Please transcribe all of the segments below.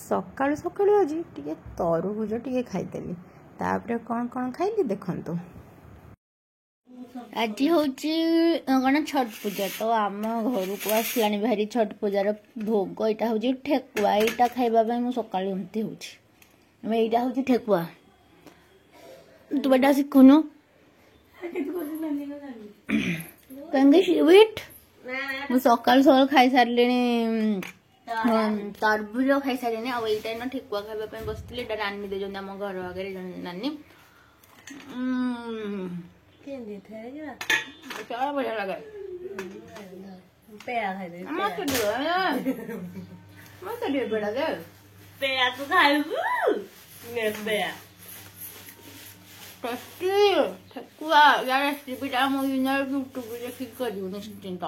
सकाळु सकाळु आज टिके तरबुज टिके खाइदेली तापरे कौन कौन खाइली देखंतु। आज हूँ कौन छठ पूजा तो आम घर को आसला भारी छठ पूजार भोग यहाँ हूँ ठेकुआ यहाँ खाइबा मु सका एमती होता हूँ ठेकुआ तू बेटा शिखुनु कहीं स्वीट मु सका सब खाई सारे तरबुज खाई सारे आईटा ठेकुआ खाइबा बसती रानी दे आम घर आगे नानी बढ़िया लगे पेड़ा खाई पेड़ा तो ठेकुआ यार रेसिपीटा मुझे यूट्यूब देखिक करू निश्चिंत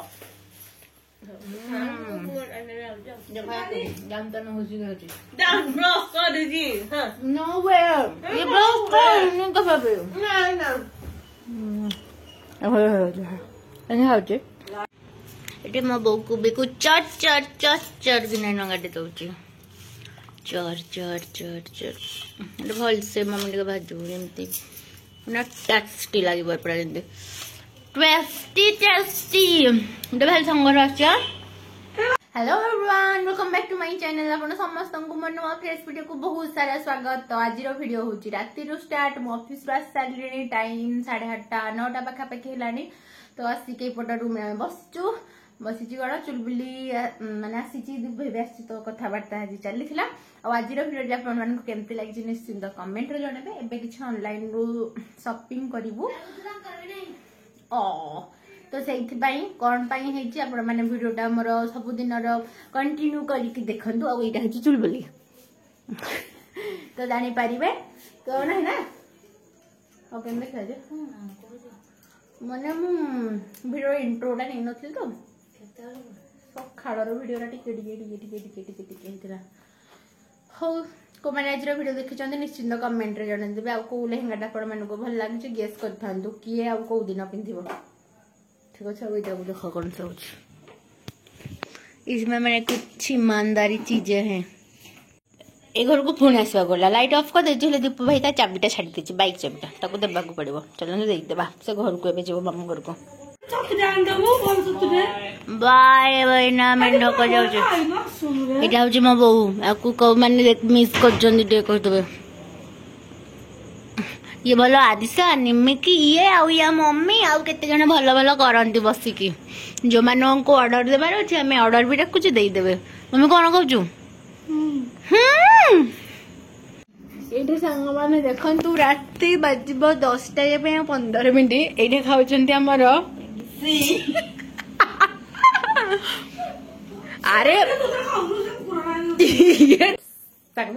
ये मो बो को भी कुछ चर चर चर चर दिन गाटे दौर चर चर चर चर भल से मम्मी टे भाजू एमती पूरा टेस्टी लगे पूरा जमी टेस्टी टेस्टी भाई संगर hello everyone welcome back to my channel आपण समस्त को मन नुआ फ्रेश वीडियो को बहुत सारा स्वागत। तो आज वीडियो हूँ राति स्टार्ट मो ऑफिस आस सारे टाइम 8:30 9टा पाखापाखि है तो आसिक पट रूम में बसचु बसी कौन चुलबुली माने आसी आसी तो कथबार्ता आज चली आज भिडियो आपको केमती लगी निश्चिंत कमेंट जनइबे एबे किछ ऑनलाइन रू शॉपिंग करिवु तो से कौन आपण मैंने भिडियोटा मोर सबुदिन कंटिन्यू करके देखु आ यहाँ हूँ चुलबुली तो जानीपर कौन है ना देखा मैंने भिडियो इंट्रोटा नहीं नी तो सकाळ भिडियोटा टिके हो को मैंने आज भिडियो देखी निश्चिंत कमेंट जनइबे आ कौ लेहेंगाटा आपण मानक भल लगे गेस कर किए आउ कौ दिन पिंधिबो ठीक अच्छे देख कौन सा इसमें मैंने कुछ ईमानदारी चीजें हैं। ए घर को पुणी आसवा गला लाइट ऑफ कर दे दीप भाई ता चाबीटा छाड़ी देछि बाइक चाबीटा ताको देबाक पड़िबो चलो दे देबा से घर को एबे जेबो मामू घर को बाय बाय ना मेंढ को जाउ छ एटा होछि मो बहू आकु को माने मिस कर जंदी दे कह देबे ये भल आदिशा निमिकी ये आउ या मम्मी आउ केते जण भल भल करंती बसिकी जो मानन को ऑर्डर देबार अछि हमें ऑर्डर भी कुछ दे देबे मम्मी कोन कहजु एठे संग माने देखन तू राती बजबो 10टा पे 15 मिनिट एठे खाउचंती हमर अरे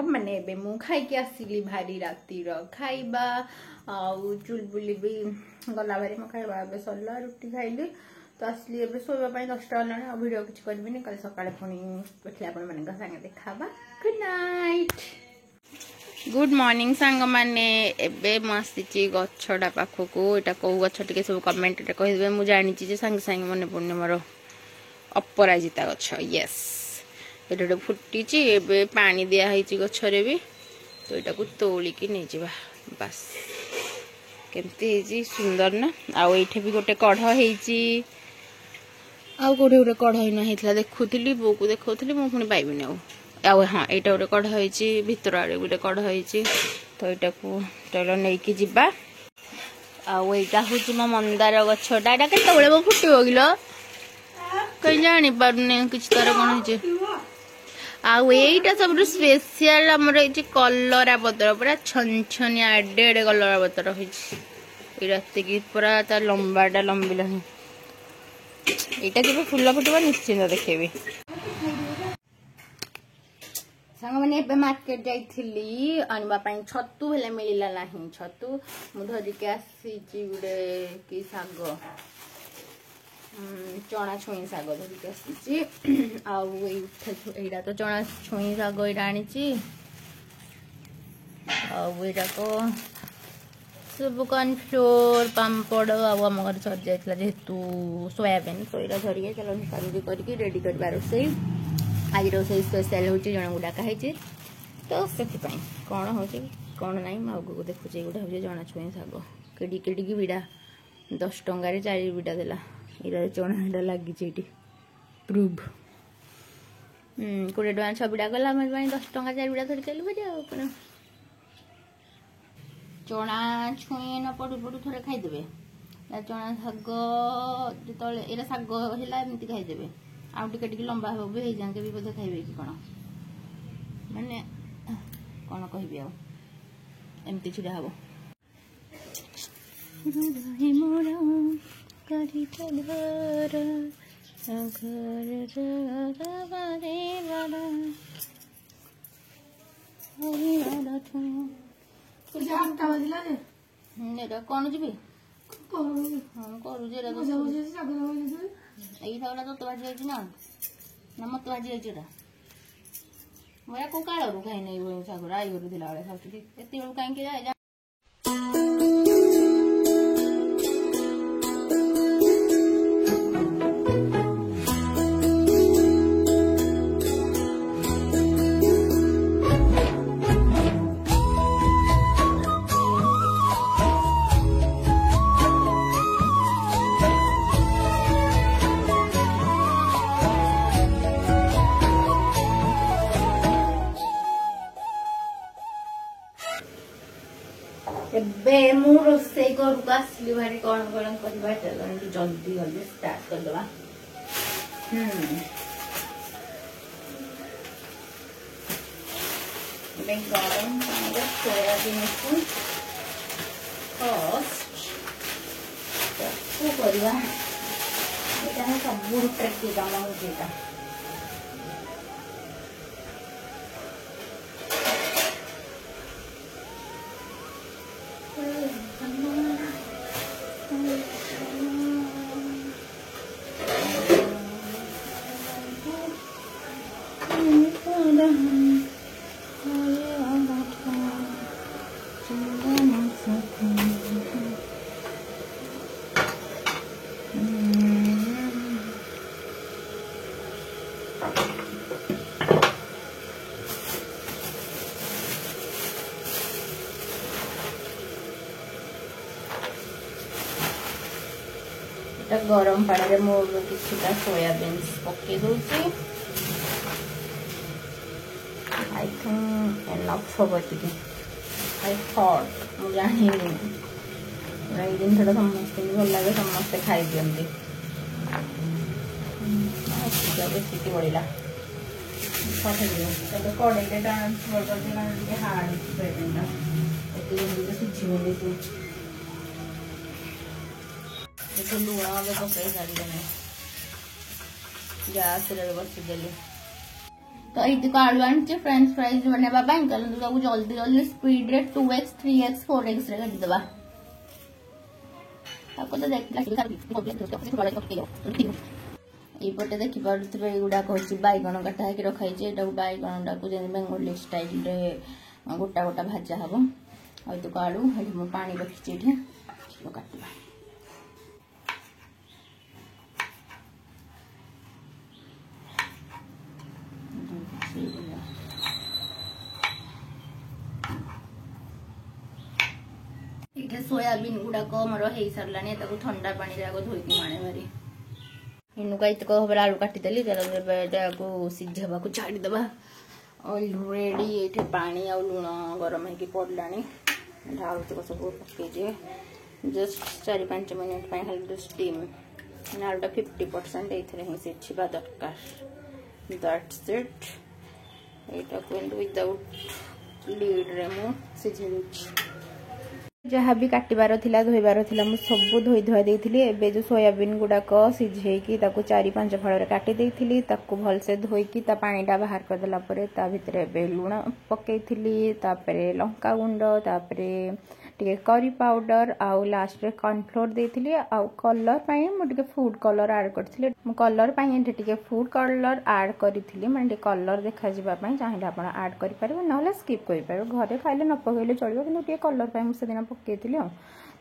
मैंने एबे मु खाई के आसिली भारी रातिर खाइबा आउ चुलबुली भी गला भारी मो खाइबा एबे सरला रुटी खाइली तो आसली एबे सोइबा पई 10टा होला वीडियो किछ करबिनी कल सकाळे पुनी देखले आपण माने संगे देखाबा गुड नाइट गुड मॉर्निंग सांग माने एबे मस्तिची गछडा पाखको एटा को गछ टिके सब कमेंट रे कहि देबे मु जानि छी जे संग संग मने पुण्य मोर अपराजिता गछ यस ये फुटी एबे पानी दिया है गछरे भी तो यहाँ को तोलिकी नहीं जावा बस केमती सुंदर ना आउ ये भी गोटे कढ़ आउ कौटे गोटे कढ़ होता देखुली बो को देखी मुझे पाइबी आउ हाँ यहाँ गोटे कढ़ भितर आड़े गोटे कढ़ तो यहाँ को चलो नहीं जावा आउ यहाँ हूँ मो मंदार गछटा यहाँ के फुटब किलो कहीं जानी पारे कि तार कौन आईटा सब स्पेशल आमर ये कलरा पतर पूरा छनछनिया एडे एडे कलरा पतर होती पूरा तार लंबाटा लंबिलानी यहाँ के फुल फुटब निश्चिंत देखेबी सांग मैंने मार्केट जाइली आने छतु हेले मिलला ना छतु मुझे धरिके आसी गोटे कि शाग चना छुई शाग धरिक आसी आईटा तो चना छुई शाग यहाँ आनी आईटा को सब कॉर्नफ्लोर पापड़ आम घर सरी जाता जेहेतु सोयाबीन तो यहाँ धरिए चलो करके रेडी कर रोसई आज रोसई स्पेशल हूँ जन को डाकाई तो से कौन हो कौन ना आगे देखुचे गोटे हूँ जना छुई शाग केड़ी केड़ी विड़ा 10 टंकार 4 विड़ा देला ये चना लगी प्रूव 20 टଙ୍କା 6 विड़ा गला 10 टंका 4 विड़ा धरी चलू भाई चना छुई न पड़ू पड़ू थे खाईदे चना शाग जो ये शाग है एमती खाईदे आउ टे लंबा हो भी हो जाए भी बोधे खाइबे कि कौन माने कौन कह एमती छिड़ा हम कौन जी करुचे यही तो भाजी जाए ना मत भाजी जाए मैं को कालू खाई नहीं सागर आई घर दिला बेले खाऊँ एत कहीं मु रोसे घर को आसली भारी कौन कौन करवा जल्दी जल्दी स्टार्ट करदे गरम पानी सोयाबीन को फर्स्ट करवा सब ट्रिकी काम होता गरम पानी में किसी सोयाबीन पके दूसरी आई थिंक एनफ हम आई थॉट मुझे जानी ये जिनसा समस्त भल लगे समस्ते खाई दिखती सीटी बढ़ला कड़े ट्रांसफर कर हार्ड सुझी लुण अगर पकई सारे गैस बसीदेली तो ये आलू आनी फ्रेंच फ्राइज बनाई चलते जल्दी जल्दी स्पीड रे 2x 3x 4x रे काटिदेबा तो देखपटे देखिपे गुड़ाक हूँ बैगण काटा है रखाई बैगण टाक बेंगली स्टाइल रे गोटा गोटा भाजा हम और आलू ये पानी रखी काटा ये सोयाबीन गुड़ाक मोर हो सारा ठंडा पानी आग धोईकी माणे मारी इनुका इतक भाव आलू काटिदेली चलो सीझा छाड़ीदे अलरेडी ये पानी आ लुण गरम हो पड़ा आलू तक सब पकईजे जस्ट 4-5 मिनट खाली स्टीम आलूटा 50% ये सीझा दरकार दैट्स इट यहाँ विदाउट लीड रे मु सीझे जहाँ भी काटिबार थिला धोइबार थिला मु सब धोई धुआ देइथिली एबे जो सोयाबीन गुड़ाक सीझेकी 4-5 फल काटी देइथिली ताकू भलसे धोईकी ता पानीटा बाहर कर देला परे ता भितरे एबे लुण पकेइथिली तापरे लंका गुंड तापरे टिके करी पाउडर आउ लास्ट रे कॉर्नफ्लोर देइथिली आउ कलर पाई मु टिके फूड कलर ऐड करथिली मु कलर पाई एठी टिके फूड कलर ऐड करिथिली माने कलर देखा जिबा पाई चाहे आपण ऐड करि परबे नले स्किप करि परबे घरे खाइले न पकेइले चलिबो किंतु टिके कलर पाई मु से दिन पकेइथिली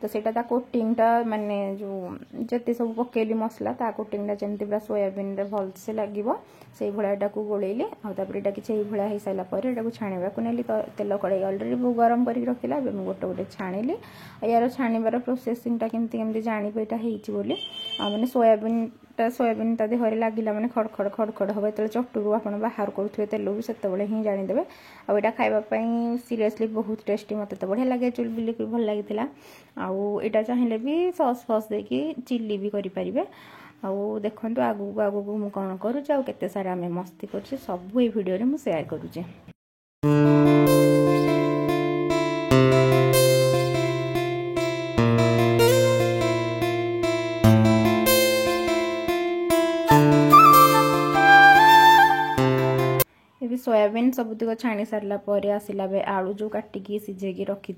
तो सेटा ता कोटिंगटा माने जो जते सब पकेली मसला ता कोटिंगटा जेमती पूरा सोयाबीन रे भल से लागिवो सेई भळाटा को गोळेली आ तापर एटा कि सेई भळा हे साइला पर एटा को छाणीबा को नेली तो तेल कड़ाई ऑलरेडी बहुत गरम करी रखिला बे मु गोटे गोटे छाणीली यार छाणीबार प्रोसेसिंगटा केमती केमती जानि पेटा हेइची बोली आ माने सोयाबीन ता देहरे लागिला माने खड़ खड़ हबे तले चट्टुरु आपण बाहर करथुवे तेल भी सेते बेले ही जानि देबे आ एटा खाइबा पई सीरियसली बहुत टेस्टी मते तो बढ़िया लागे चुल बिली को भल लागितिला आ एटा चाहिले भी सॉस फॉस देकी चिल्ली भी करि परिबे आ देखंतु आगु आगु मु कोन करूछ आ केते सारा हम मस्ती करछ सब ए वीडियो रे मु शेयर करूछ। सोयाबीन सबुतिक छाणी सारा पर आसला बे आलू जो काटिकी सिझेकी रखी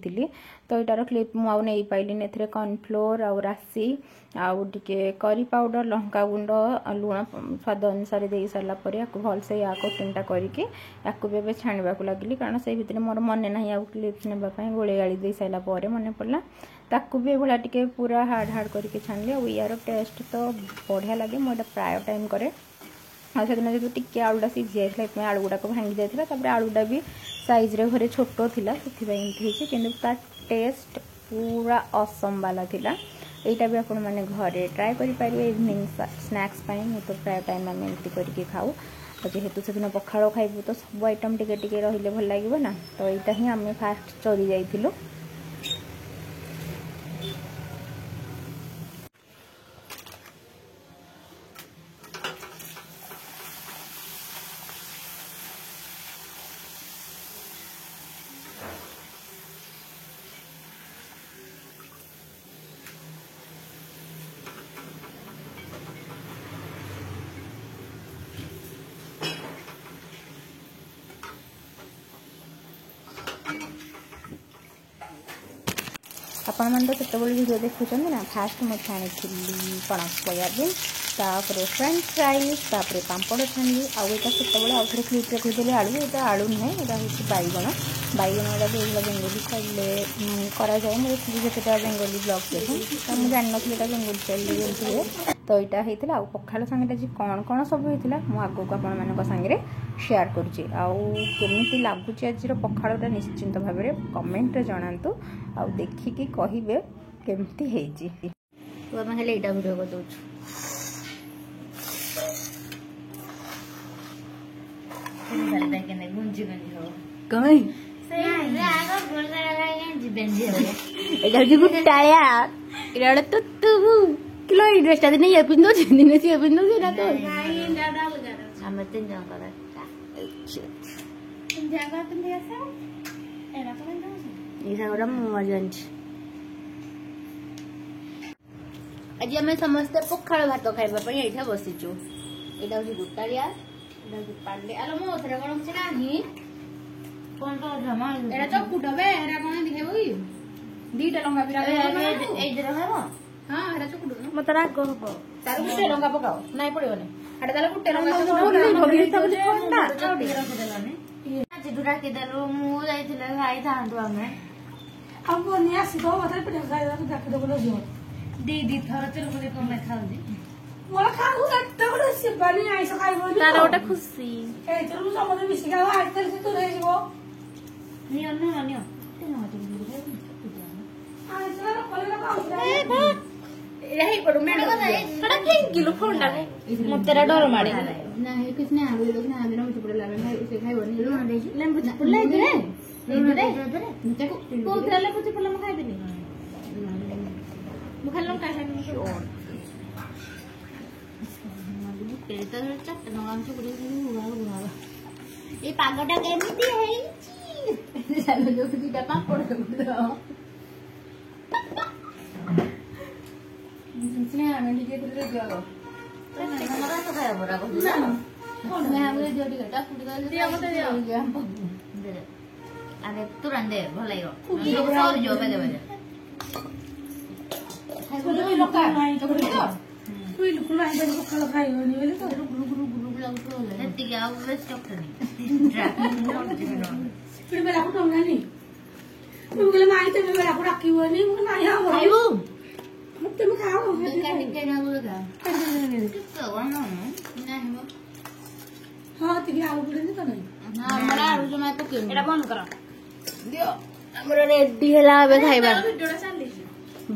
तो यार क्लिप मुझे नहीं पाइली एथे कॉर्नफ्लोर आउ राशि आउ टिके करी पाउडर लंका गुंड लुण स्वाद अनुसार दे सारा पर या भलसे या कोटिंगटा करके या छाणवा को लगिली कारण से भितर मोर मन ना आउ क्लिप्स नापी गोले गाड़ी दे सारा पर मन पड़ा ताकू भी भाया टिके पूरा हार्ड हार्ड करके छाणली और यार टेस्ट तो बढ़िया लगे मुझे प्राय टाइम करे आ से दिन जो टिके आलूटा सीझी जाइए आलू गुड़ाक भांगी जाता आलूटा भी साइज रे घरे छोट थिला से टेस्ट पूरा असम वाला थिला एटा भी आपण माने घरे ट्राई करि पारिबे इवनिंग स्नैक्स पाई मु तो प्राय टाइम हम एमती करके खाऊ जेहेतु से दिन पखाड़ खाइबू तो सब आइटम टिके टिके रहिले भल लागिबो ना तो एटा ही हम फास्ट चोरी जाइथिलु। आपण मन तो केत वीडियो देखुं ना फास्ट मुझे छाणी कौन सोयाबीन तापर फ्रेंच फ्राइज तापर पापड़ छाणी आउटा से आउ थे क्लिप रखीदेली आलू यहाँ आलू नुहे यहाँ हूँ बैगण बैगण गुड़ा भी बेंगोली स्टाइल कराए मुझे जितेटा बेंगोली ब्लॉग देखूँ तो मुझे जान नी बेंगोली स्टाइल हुए तो यहाँ होता आउ पखाड़ सांगे आज कौन कौन सब होता मुझे आगक आपण सांगे शेयर करुँची लगुच आज पखाड़ा निश्चिंत भाव में कमेंट रे जनातु आ देखिकी कहिबे केमती हेजी तो हम हेले एटा वीडियो को दोछ चलता के नहीं गुंजी गुंजी हो कहीं से आगो बोल रहा है जी बेंजी हो एटा जी गुटाया इरा तो तू किलो ड्रेस ता नहीं ये पिंदो दिन से पिंदो से ना तो नहीं दादा लगा हम तीन जन का तीन जगह पिंदे ऐसा एरा को ये गोटा मजांची आज आम समस्ते पखाड़ भात खाइबा ये बसीचु यहाँ हूँ गुटाड़िया पांडे आलो मो थे कौन किसी ना कौन कौन एरा चकुट बे एरा कौन दिखेबो कि दीटा लंगा बिरा ए जरा खाबो हां एरा चकुट मत राग हबो तार गुटे लंगा पकाओ नाही पड़िबोने हटा ताले गुटे लंगा आज दुरा के दलो मु जाइथिले भाई थांदु हमें हम नहीं आसी तो बता पे खाइबा तो देख देबो जो दीदी थर चल बोले कम में खाऊ दे मोला खाऊ तो बड़ से बनी आइस खाइबो तार ओटा खुशी ए चल मु समझ मिसी खाऊ आज तक से तो रही जीवो नियो नियो तेन मत आज चल कोले खाऊ यही पड़ो मेड कड़ा 3 किलो फोंडा मत तेरा डर मारे नहीं कुछ नहीं आवे लोग ना आवे ना मुझे पड़े लावे भाई उसे खाइबो नहीं लो दे लेम पुल्ला दे रे को तेरा ले कुछ पल्ला खाइबे नहीं मुखल लंका है पेट चट नगाम से गुडी हुआ हुआ ये पागटा केमिति है चलो जो दीटा पापड़ दो इसने हमें लीजिए तो दियो तो हमरा तो खाया बड़ा को मैं हमें जो टिकट फुट गया दिया मत दिया अरे तुरंत दे भलाई हो और जो पे दे कोई लोग नहीं तो कोई लोग नहीं तो खाला खाई होनी बोले तो गुरु गुरु गुरु लागतो है एत्ती के आउ बेस्ट डॉक्टर नहीं फिर मेरा को नहीं ମୁଁ କହିଲି ମାଇଁ ତମେ ବେଳାକୁ ଡାକିବନି ମୁଁ ନାଇଁ ଆଉ ଖାଇବୁ ତମେ ଖାଅ ଟିକେ ନାକୁ ଖା ଟିକେ କଣ ନାହିଁ ମ ହଁ ଟିକେ ଆଳୁ ପଡେନି ତ ନାହିଁ ଆମର ଆଳୁ ଜମା ପକେଇନି ଏଟା ବନ୍ଦ କର ଦିଅ ଆମର ରେଡି ହେଲା ଏବେ ଖାଇବା ଭିଡିଓଟା ଚାଲିଛି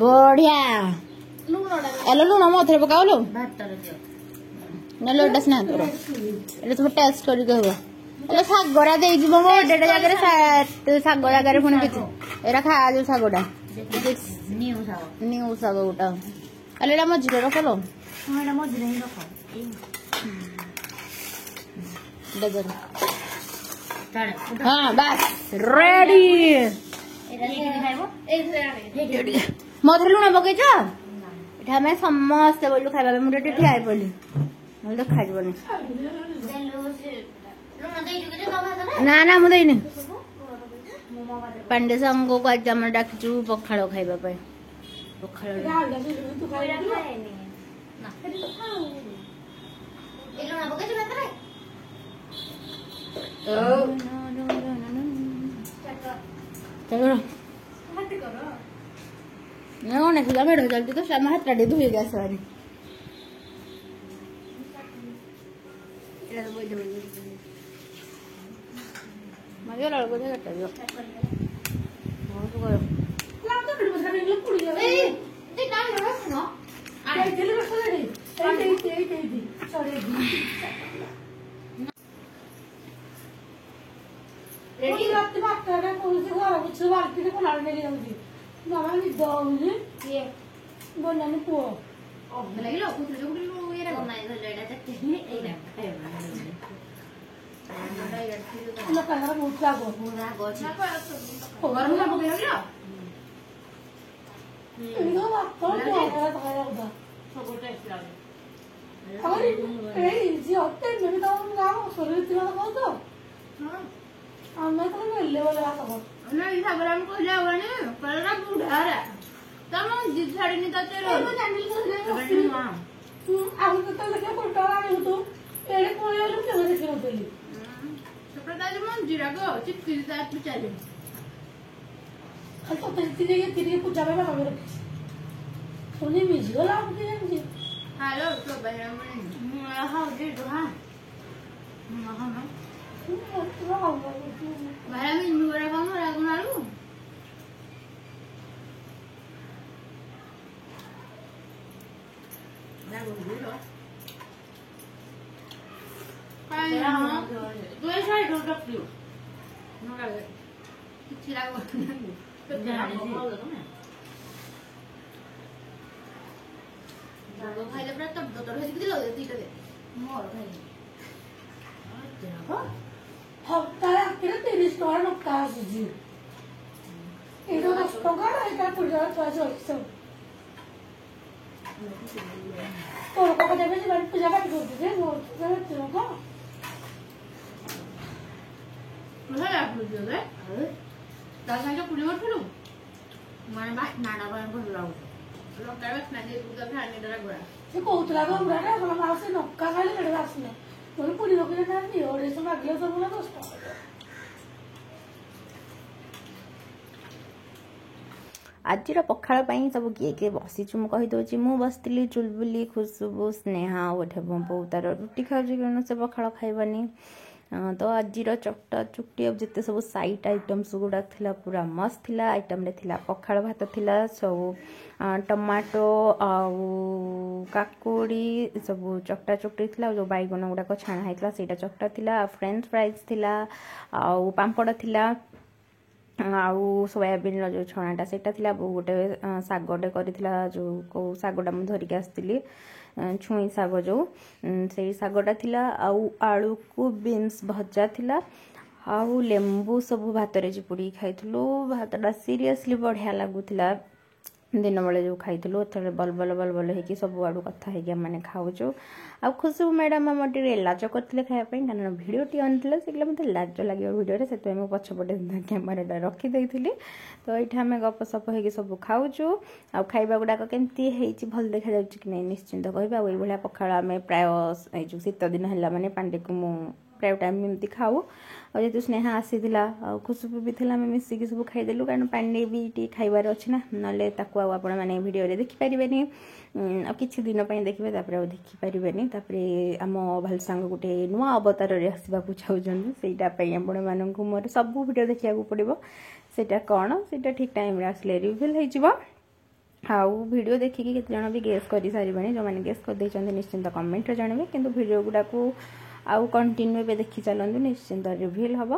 ବଢିଆ ଲୁଣଟା ଏଲୋ ଲୁଣ ମଥରେ ପକାଉଲୁ ଭାତରେ ଦିଅ ନହେଲେ ଏଟା ସ୍ନା କର ଏଟା ସବୁ ଟେଷ୍ଟ କରିକି ହବ ଏଟା ଶାଗରା ଦେଇଯିବ ମୋ ଏଟା ଜାଗାରେ ଶାଗ ଜାଗାରେ ପୁଣି କିଛି ଏରା ଖା ଯୋଉ ଶାଗଟା ନିଉ ଶାଗ ଗୋଟା ହେଲେ ଏଟା ମଝିରେ ରଖଲ ହଁ ଏଟା ମଝିରେ ହିଁ ରଖ ହଁ ବାସ୍ ରେଡି ମଧୁର ଲୁଣ ପକେଇଛ ଏଠି ଆମେ ସମସ୍ତେ ବୋଲୁ ଖାଇବା ପାଇଁ ମୁଁ ଟିକେ ଠିଆ ହେଇ ପଡିଲି ନହେଲେ ଦେଖାଯିବନି ନା ନା ମୁଁ ଦେଇନି ପାଣ୍ଡେ ସାଙ୍ଗକୁ ଆଜି ଆମର ଡାକିଛୁ ପଖାଳ ଖାଇବା ପାଇଁ ପଖାଳ କଣ ଥିଲା ମେଢ ଚାଲିଛି ତ ଆମ ହାତଟା ଟିକେ ଧୋଇକି ଆସିବାନି ବନାନି ପୁଅ ଲୋକଙ୍କର ବହୁତ ରାଗ ଏଇ ଝିଅ ତେଲ ଗାଁ ଶରୀର ଥିବା କହୁଛ ଆମେ ତ ନେଲେ ବୋଲେ ଛାଡିନି ତତେ ଆଉ କେତେବେଳେ ଦେଖିବା ଫଟୋ ଆଣିବୁ ତୁ ଏଡେ ପଳେଇଲୁ କେବେ ଦେଖିନଥିଲି ମଞ୍ଜିରାକ ଚିପିକି ଚାଲି ଖାଲି ତତେ ଟିକେ ପୂଜା ପାଇଁ ବାବା ରଖିଛି ଶୁଣି ମିଶିଗଲା ଆଉ କିଏ ଜାଣିଛି ହ୍ୟାଲୋ ତ ଭାଇ ଖାଇଲେ ପୁରା ତର ହେଇକି ଦିଲ ଦିଟା ଦେ ମୋର ଖାଇଲି ହପ୍ତାହରେ ଆଖିରେ 30 ଟଙ୍କା ନକା ଆସୁଛି ଏଇଟା 10 ଟଙ୍କା ଏଇଟା 20 ଟଙ୍କା ଥୁଆ ଅଛି ସବୁ ତୋର କଣ ଦେବେ ଯେ ପୂଜା ପାଠ କରୁଛୁ ଯେ ମୋର ତା ସାଙ୍ଗେ ପୁଣି କରିଥିଲୁ ମାନେ ବାସ୍ନାଟା ପାଇଁ ଭଲ ଲାଗୁଛି ଲଙ୍କା ବାସ୍ନା দিয়ে ଫ୍ୟାନିଟା ଗୁଡ଼ା ସେ କହୁଥିଲା ଗମରାଟା ଆପଣ ମାଉସୀ ନକା ଖାଇଲେ ସେଟା ବାସ୍ନା ମୋର ପୁରୀ ପକେଇଲେ ନାହାନ୍ତି 250 ମାଗିଲେ ସବୁ ନା 10 ଟଙ୍କା ଆଜିର ପଖାଳ ପାଇଁ ସବୁ କିଏ କିଏ ବସିଛୁ ମୁଁ କହିଦେଉଛି ମୁଁ ବସିଥିଲି ଚୁଲବୁଲି ଖୁସବୁ ସ୍ନେହା ଆଉ ଏଠି ବୋଉ ତାର ରୁଟି ଖାଉଛି କାରଣ ସେ ପଖାଳ ଖାଇବନି ତ ଆଜିର ଚକଟା ଚୁଟି ଆଉ ଯେତେ ସବୁ ସାଇଟ୍ ଆଇଟମ୍ସ ଗୁଡ଼ା ଥିଲା ପୁରା ମସ୍ତ ଥିଲା ଆଇଟମ୍ରେ ଥିଲା ପଖାଳ ଭାତ ଥିଲା ସବୁ ଟମାଟୋ ଆଉ କାକୁଡ଼ି ସବୁ ଚକଟା ଚୁଟି ଥିଲା ଆଉ ଯେଉଁ ବାଇଗଣ ଗୁଡ଼ାକ ଛାଣା ହେଇଥିଲା ସେଇଟା ଚକଟା ଥିଲା ଆଉ ଫ୍ରେଞ୍ଚ ଫ୍ରାଇଜ୍ ଥିଲା ଆଉ ପାମ୍ପଡ଼ ଥିଲା ଆଉ ସୋୟାବିନ୍ର ଯେଉଁ ଛଣାଟା ସେଇଟା ଥିଲା ବୋଉ ଗୋଟେ ଶାଗଟେ କରିଥିଲା ଯେଉଁ କେଉଁ ଶାଗଟା ମୁଁ ଧରିକି ଆସିଥିଲି ଛୁଇଁ ଶାଗ ଯେଉଁ ସେଇ ଶାଗଟା ଥିଲା ଆଉ ଆଳୁକୁ ବିନ୍ସ ଭଜା ଥିଲା ଆଉ ଲେମ୍ବୁ ସବୁ ଭାତରେ ଚିପୁଡ଼ିକି ଖାଇଥିଲୁ ଭାତଟା ସିରିୟସଲି ବଢ଼ିଆ ଲାଗୁଥିଲା ଦିନ ବେଳେ ଯେଉଁ ଖାଇଥିଲୁ ଏଥର ବଲ ହେଇକି ସବୁଆଡ଼ୁ କଥା ହେଇକି ଆମେ ଖାଉଛୁ ଆଉ ଖୁସବୁ ମ୍ୟାଡ଼ାମ୍ ଆମର ଟିକେ ଲାଜ କରିଥିଲେ ଖାଇବା ପାଇଁ କାରଣ ଭିଡ଼ିଓଟି ଅନ୍ ଥିଲା ସେଗୁলো ମୋତେ ଲାଜ ଲାଗିବ ଭିଡ଼ିଓରେ ସେଥିପାଇଁ ମୁଁ ପଛପଟେ କ୍ୟାମେରାଟା ରଖିଦେଇଥିଲି ତ ଏଇଠି ଆମେ ଗପସପ ହେଇକି ସବୁ ଖାଉଛୁ ଆଉ ଖାଇବା ଗୁଡ଼ାକ କେମିତି ହେଇଛି ଭଲ ଦେଖାଯାଉଛି କି ନାହିଁ ନିଶ୍ଚିନ୍ତ କହିବା ଆଉ ଏଇଭଳିଆ ପଖାଳ ଆମେ ପ୍ରାୟ ଏଇ ଯେଉଁ ଶୀତ ଦିନ ହେଲା ମାନେ ପାଣ୍ଡେକୁ ମୁଁ ପ୍ରାୟ ଟାଇମ୍ ଏମିତି ଖାଉ जेतु स्नेहा आसीला खुशबू भी थिला आम मिसिकी सब खाईदेलु कारण पानी भी टी खाइबार अच्छी ना ना ताकू आपण मैंने वीडियो देखिपारे आ किछि दिन देखिए देखिपारे आम भल सांग गोटे नुआ अवतार आसवाक चाहते आपण मानक मोर सब वीडियो देखा पड़ो सेटा कौन से ठीक टाइम आसले रिविल हो आउ वीडियो देखिकी केते जण भी गेस कर सारे जो मैंने गेस कर निश्चिंत कमेंट जानवे कि वीडियो गुड़ाक आउ कंटिन्यू भी देखी चलतु निश्चिंत रिविल हम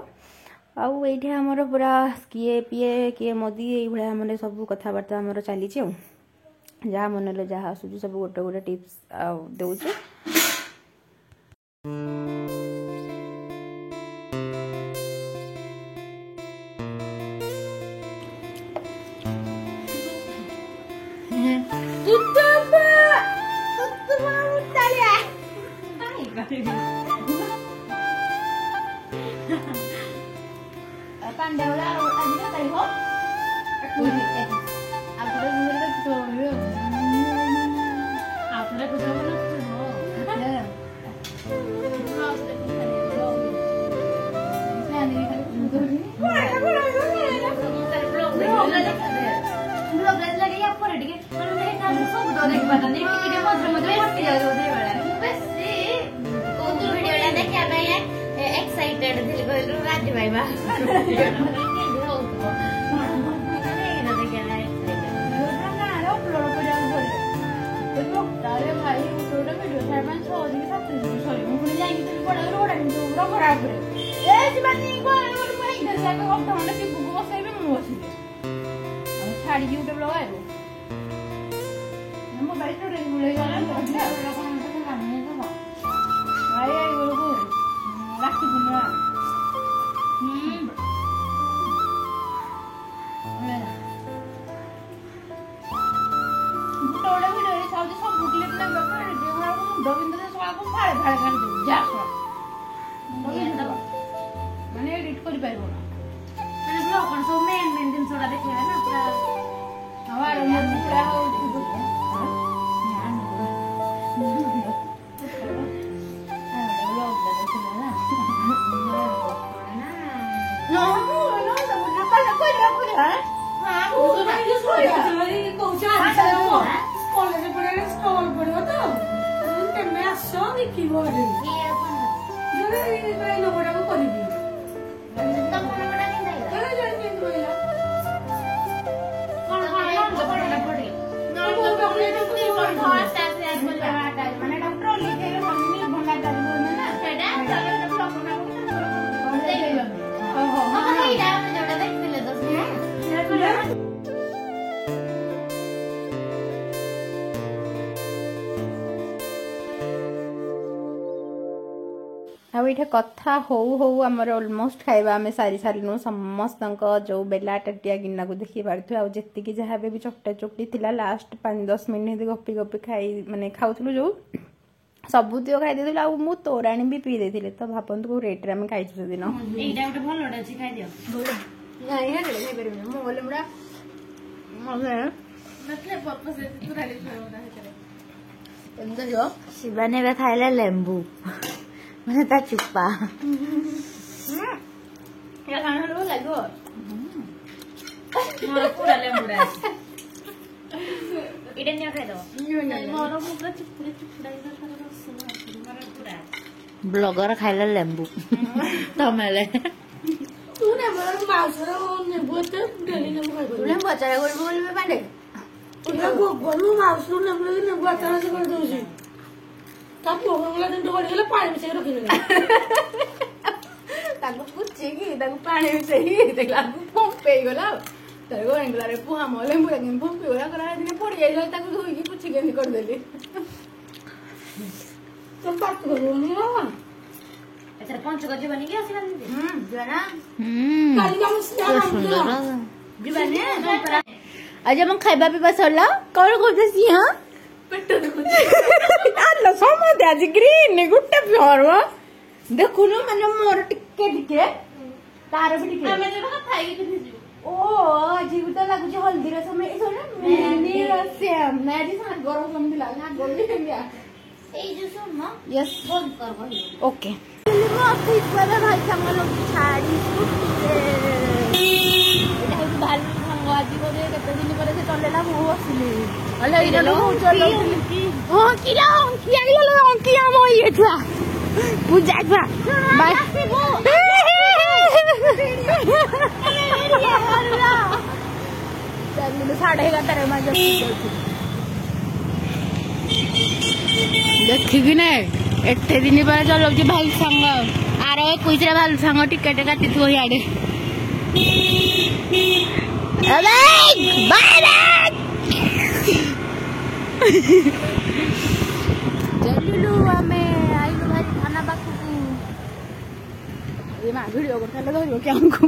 आउ ये आमर पूरा किए पीए किए मोदी ये आम सब कथबार्ता आमर चली जहाँ मन जहाँ आसूँ सब गोटे गोटे टिप्स दौचे आठ कथा हो आमर अलमोस्ट खाଇବା आम सारी सारूँ समस्त जो बेला टाटिया गिना को देखी पार्थ आती जहाँ भी चकटा चकटी थी लास्ट 5-10 मिनट गपी गपी खाई माने खाऊलु जो सबुतिक खाई आ मु तोराणी भी पी दे तो भापतु कौ रेट आम खाई से दिन शिवानी खाइला लेंबू मैंने ता चुप्पा या खाना लो लागो मोर पूरा लेंबूडा इडे न खाइ दो मोर पूरा चुप्पुड़ी चुप्पुड़ा इधर कर पूरा ब्लॉगर खाइला लेंबू तमेले तू ने मोर माउसर ने बोत डेली ने खाइ तू ने बचारे गोल बोल में पाले उना गोगनु माउसर ने बचारा से कर दोसी ताकि होगला दिन तो गले पानी में से रखि ले ताको पुछि कि ताको पानी में से ही देखला पंपे गला ताको एंगला रे पुहा मोले मुले के पंपे गला करा दिन पड़ जाइला ताको धोई की पुछि के कर देली तुम बात करो ना अच्छा पंच गजे बनी के आसी जना काली का मुस्या सुंदर जीवाने आज हम खाइबा पीबा सरला कौन कहते हां पेट देखो आलो समझ आज ग्रीन गुट्टा प्योर देखुन माने मोर टिके टिके तार भी टिके हमें जो खाई के थी ओ जीवित लागु जे हल्दी रे समय सोना मेनी रसेम मेरी साथ गरम समझ लागना गोली गया ए जो सुन ना यस बंद कर भाई ओके ଅଫିସ ଗଲେ ଭାଇ ସାଙ୍ଗ ଲୋକ ଛାଡି ଏଇଟା ହଉଛି ଭାଲୁ ସାଙ୍ଗ ଆଜି ବୋଧେ କେତେ ଦିନ ପରେ ସେ ଚଲେଇଲା ମୁଁ ବସିଲି ପୂଜା ଛୁଆ ସାଢେ 11 ଦେଖିକି ନେ ଏତେ ଦିନ ପରେ ଚଲାଉଛି ଭାଲୁ ସାଙ୍ଗ ଆର 21 ଭାଲୁ ସାଙ୍ଗ ଟିକେଟ କାଟିଥିବ ଇଆଡେ ଚାଲିଲୁ ଆମେ ଆଇଲୁ ଭାରି ଥାନା ପାଖକୁ ଏ ମା ଭିଡିଓ କରିଥିଲେ ଧରିବ କି ଆମକୁ